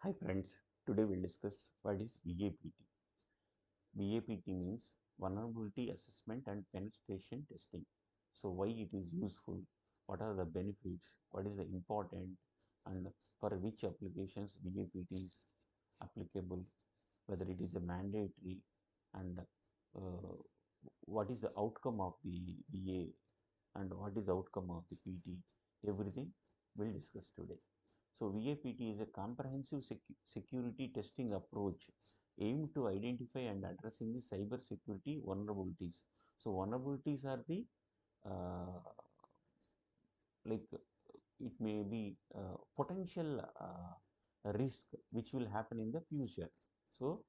Hi friends, today we'll discuss what is VAPT. VAPT means Vulnerability Assessment and Penetration Testing. So why it is useful, what are the benefits, what is the important, and for which applications VAPT is applicable, whether it is a mandatory, and uh, what is the outcome of the VA and what is the outcome of the PT, everything we'll discuss today. So VAPT is a comprehensive security testing approach aimed to identify and addressing the cyber security vulnerabilities. So vulnerabilities are the uh, like it may be potential risk which will happen in the future. So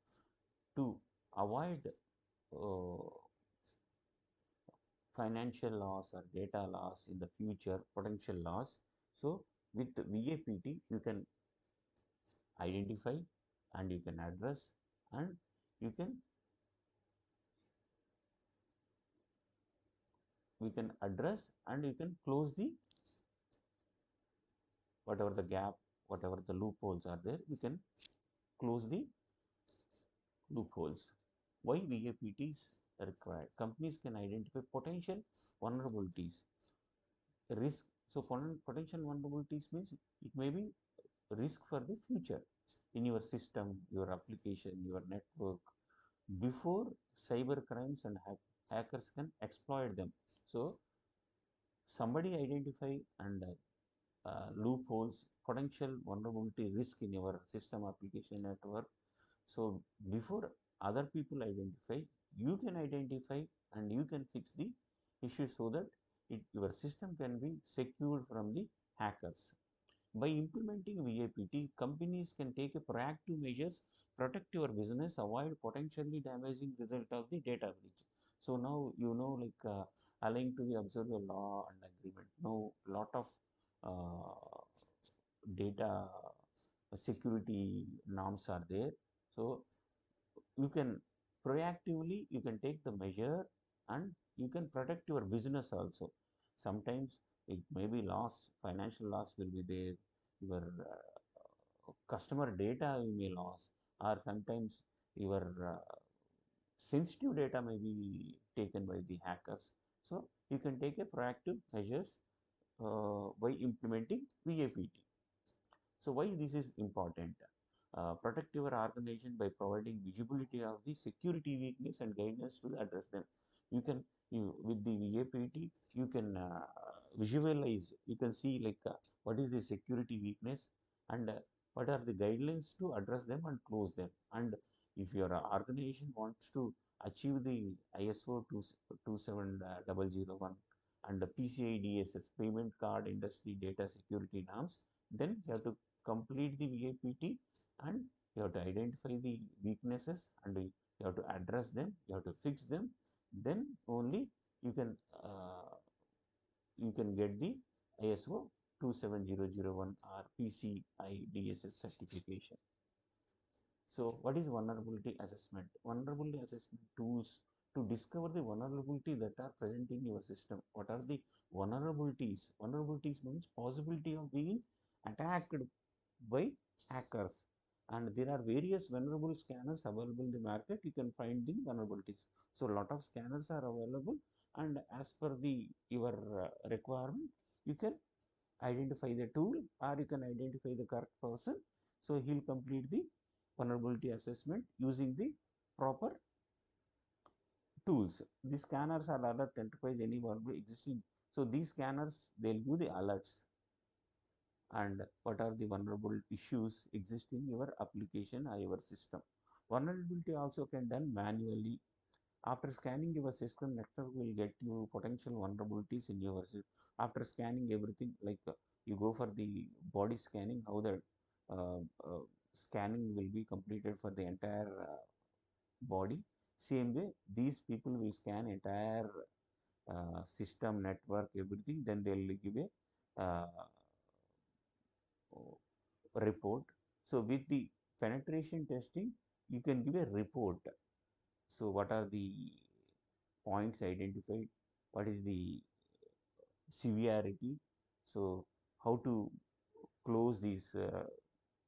to avoid uh, financial loss or data loss in the future, potential loss. So with VAPT, you can identify and you can address and you can we can address and you can close the whatever the gap, whatever the loopholes are there, we can close the loopholes. Why VAPT is required? Companies can identify potential vulnerabilities, risk. So potential vulnerabilities means it may be risk for the future in your system, your application, your network, before cyber crimes and hackers can exploit them. So somebody identify and loopholes, potential vulnerability risk in your system, application, network. So before other people identify, you can identify and you can fix the issue so that your system can be secured from the hackers. By implementing VAPT, companies can take a proactive measures, protect your business, avoid potentially damaging result of the data breach. So now you know, aligned to the observer law and agreement. Now lot of uh, data security norms are there. So you can proactively you can take the measure and you can protect your business also. Sometimes it may be loss, financial loss will be there, your customer data you may lose, or sometimes your sensitive data may be taken by the hackers. So you can take a proactive measures by implementing VAPT. So why this is important? Protect your organization by providing visibility of the security weakness and guidance to address them. You can with the VAPT you can visualize. You can see what is the security weakness and what are the guidelines to address them and close them. And if your organization wants to achieve the ISO 27001 and the PCI DSS payment card industry data security norms, then you have to complete the VAPT and you have to identify the weaknesses and you have to address them, you have to fix them. Then only you can you can get the ISO 27001 or PCI DSS certification. So what is vulnerability assessment? Vulnerability assessment tools to discover the vulnerability that are present in your system. What are the vulnerabilities? Vulnerabilities means possibility of being attacked by hackers. And there are various vulnerable scanners available in the market. You can find the vulnerabilities. So a lot of scanners are available, and as per the your requirement, you can identify the tool or you can identify the correct person. So he'll complete the vulnerability assessment using the proper tools. These scanners are alert enterprise any vulnerability existing. So these scanners they'll give the alerts and what are the vulnerable issues exist in your application or your system. Vulnerability also can done manually. After scanning your system, network will get you potential vulnerabilities in your system. After scanning everything, you go for the body scanning, how the uh, uh, scanning will be completed for the entire body. Same way, these people will scan entire system, network, everything. Then they'll give a report. So with the penetration testing, you can give a report. So what are the points identified? What is the severity? So how to close these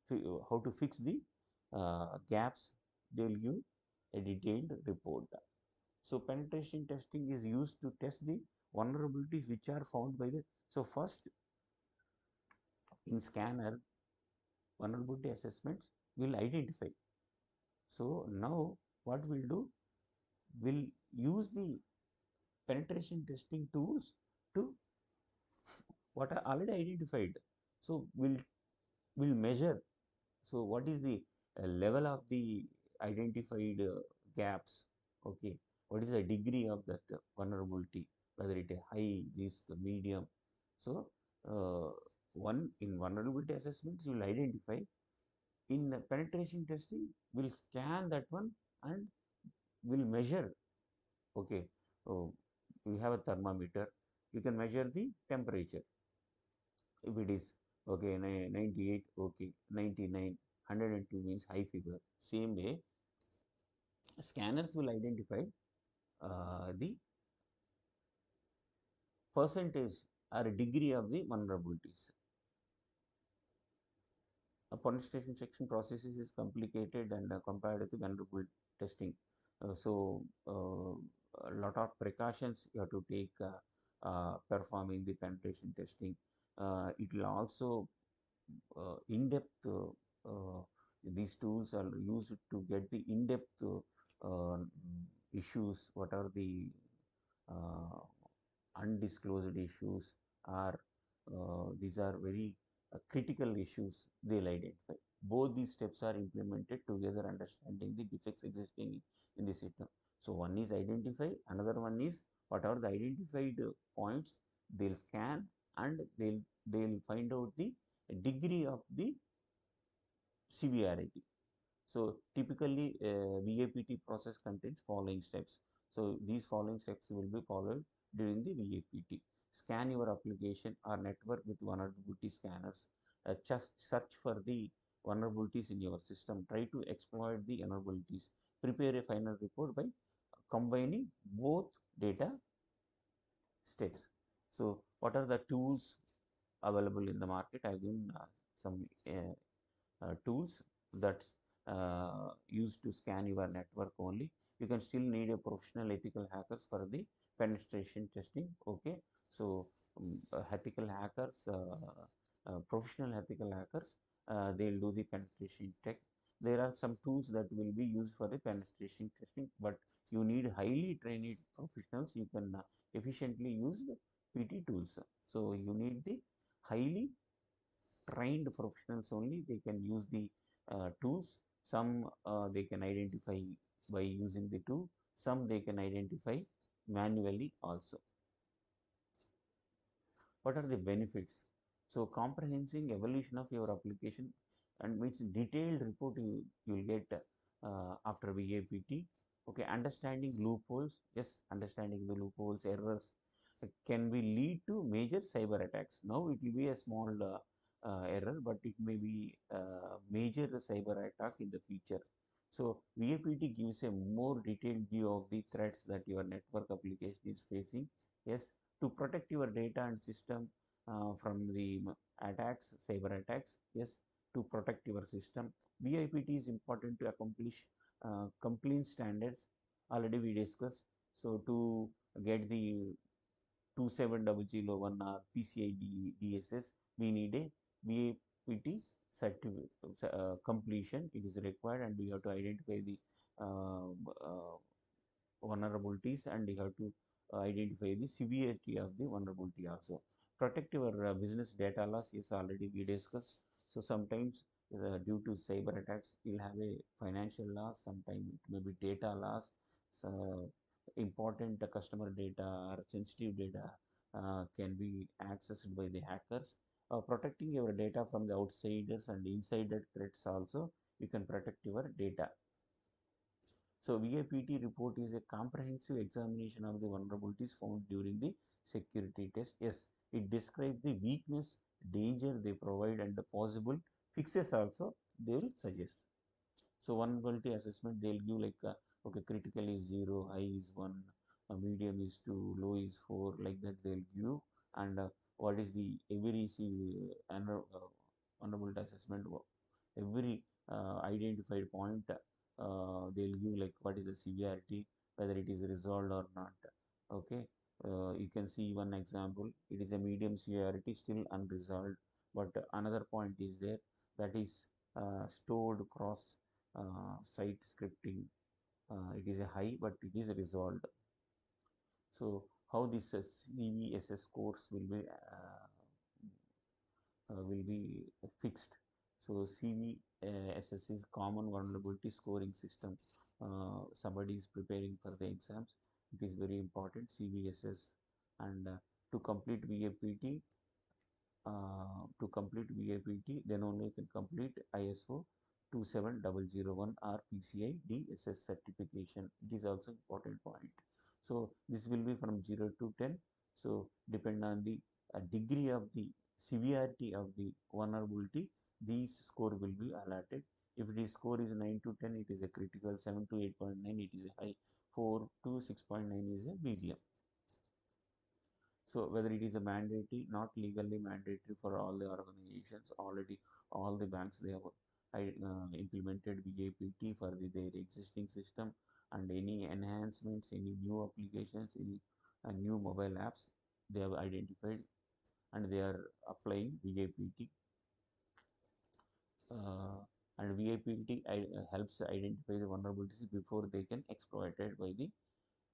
how to fix the gaps, they'll give a detailed report. So penetration testing is used to test the vulnerabilities which are found by the, so first in scanner vulnerability assessments will identify. So now what we'll do, we'll use the penetration testing tools to what are already identified. So we'll measure. So what is the level of the identified gaps? Okay, what is the degree of that vulnerability? Whether it is high risk, medium. So one in vulnerability assessments, you will identify. In the penetration testing, we'll scan that one and we'll measure. Okay, so we have a thermometer. You can measure the temperature. If it is okay, 98, okay, 99, 102 means high fever. Same way, scanners will identify the percentage or degree of the vulnerabilities. A penetration section processes is complicated and compared with the vulnerable testing. A lot of precautions you have to take performing the penetration testing. It will also in-depth these tools are used to get the in-depth issues, what are the uh, undisclosed issues, are these are very critical issues they'll identify. Both these steps are implemented together, understanding the defects existing in the system. So one is identify, another one is what are the identified points, they'll scan and they'll find out the degree of the severity. So typically VAPT process contains following steps. So these following steps will be followed during the VAPT. Scan your application or network with vulnerability scanners. Just search for the vulnerabilities in your system. Try to exploit the vulnerabilities. Prepare a final report by combining both data steps. So what are the tools available in the market? I've given some tools that's used to scan your network only. You can still need a professional ethical hackers for the penetration testing. Okay, so ethical hackers, professional ethical hackers, they'll do the penetration check. There are some tools that will be used for the penetration testing, but you need highly trained professionals. You can efficiently use the PT tools. So you need the highly trained professionals only, they can use the tools. Some they can identify by using the tool, some they can identify manually also. What are the benefits? So comprehensive evolution of your application and means detailed report you will get after VAPT. Okay, understanding loopholes. Yes, understanding the loopholes, errors can be lead to major cyber attacks. Now it will be a small error, but it may be major cyber attack in the future. So VAPT gives a more detailed view of the threats that your network application is facing. Yes, to protect your data and system from the attacks, cyber attacks. Yes, to protect your system. VIPT is important to accomplish compliance standards. Already we discussed. So to get the 27001 or PCI DSS, we need a VAPT certificate completion. It is required, and we have to identify the uh, uh, vulnerabilities, and you have to identify the severity of the vulnerability also. Protect your business data loss is already we discussed. So sometimes due to cyber attacks, you'll have a financial loss, sometimes it may be data loss. So important customer data or sensitive data can be accessed by the hackers. Protecting your data from the outsiders and insider threats also, you can protect your data. So VAPT report is a comprehensive examination of the vulnerabilities found during the security test. Yes, it describes the weakness, danger they provide, and the possible fixes also they will suggest. So vulnerability assessment, they'll give like okay, critical is 0, high is 1, medium is 2, low is 4, like that they'll give. And what is the average vulnerability assessment every identified point they'll give like what is the severity, whether it is resolved or not. Okay, you can see one example. It is a medium severity, still unresolved, but another point is there, that is stored cross site scripting. It is a high, but it is resolved. So how this CVSS scores will be fixed. So CVSS is common vulnerability scoring system. Somebody is preparing for the exams. It is very important, CVSS. And to complete VAPT, then only you can complete ISO 27001 or PCI DSS certification. It is also important point. So this will be from 0 to 10. So depend on the degree of the severity of the vulnerability, these score will be allotted. If the score is 9 to 10, it is a critical. 7 to 8.9, it is a high. 4 to 6.9 is a medium. So whether it is a mandatory, not legally mandatory for all the organizations, already all the banks, they have implemented VAPT for their existing system, and any enhancements, any new applications, any new mobile apps, they have identified and they are applying VAPT. And VAPT helps identify the vulnerabilities before they can exploited by the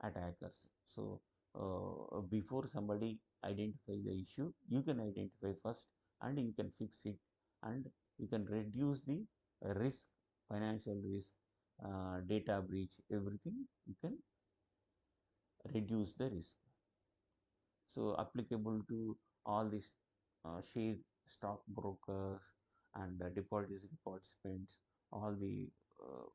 attackers. So before somebody identify the issue, you can identify first and you can fix it, and you can reduce the risk, financial risk, data breach, everything you can reduce the risk. So applicable to all these share stock brokers and depository participants, all the uh,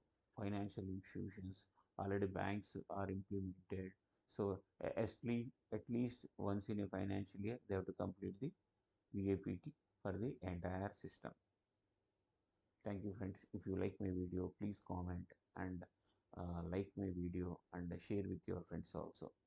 financial institutions, already banks are implemented. So at least once in a financial year, they have to complete the VAPT for the entire system. Thank you, friends. If you like my video, please comment and like my video and share with your friends also.